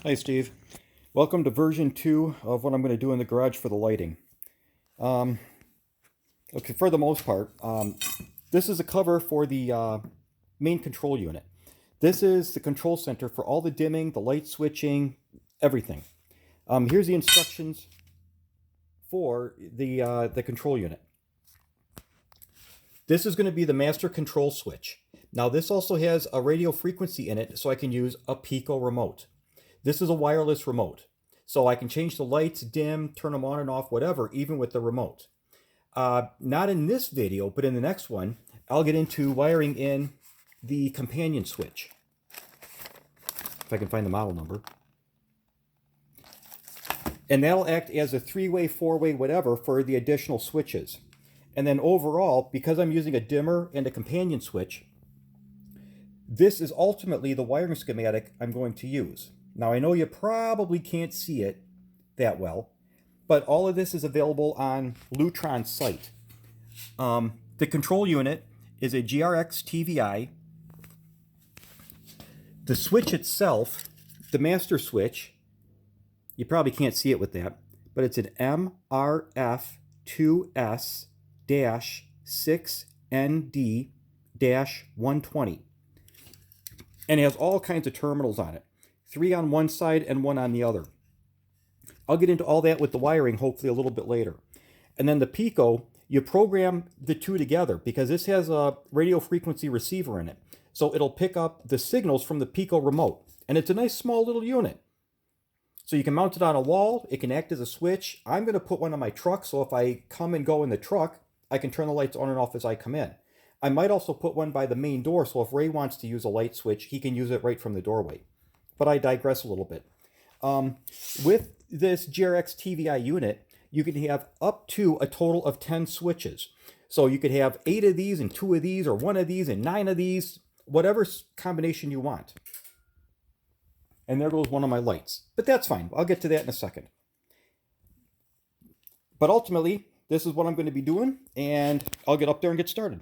Hi Steve. Welcome to version 2 of what I'm going to do in the garage for the lighting. Um, okay, for the most part, this is a cover for the main control unit. This is the control center for all the dimming, the light switching, everything. Here's the instructions for the control unit. This is going to be the master control switch. Now this also has a radio frequency in it, so I can use a Pico remote. This is a wireless remote, so I can change the lights, dim, turn them on and off, whatever, even with the remote. Not in this video, but in the next one, I'll get into wiring in the companion switch. If I can find the model number. And that'll act as a 3-way, 4-way, whatever for the additional switches. And then overall, because I'm using a dimmer and a companion switch, this is ultimately the wiring schematic I'm going to use. Now I know you probably can't see it that well, but all of this is available on Lutron's site. The control unit is a GRX TVI. The switch itself, the master switch, you probably can't see it with that, but it's an MRF2S-6ND-120. And it has all kinds of terminals on it. 3 on one side and 1 on the other. I'll get into all that with the wiring hopefully a little bit later. And then the Pico, you program the two together because this has a radio frequency receiver in it. So it'll pick up the signals from the Pico remote. And it's a nice small little unit. So you can mount it on a wall, it can act as a switch. I'm going to put one on my truck, so if I come and go in the truck, I can turn the lights on and off as I come in. I might also put one by the main door, so if Ray wants to use a light switch, he can use it right from the doorway. But I digress a little bit. With this GRX TVI unit, you can have up to a total of 10 switches. So you could have 8 of these and 2 of these, or 1 of these and 9 of these, whatever combination you want. And there goes one of my lights. But that's fine. I'll get to that in a second. But ultimately, this is what I'm going to be doing, and I'll get up there and get started.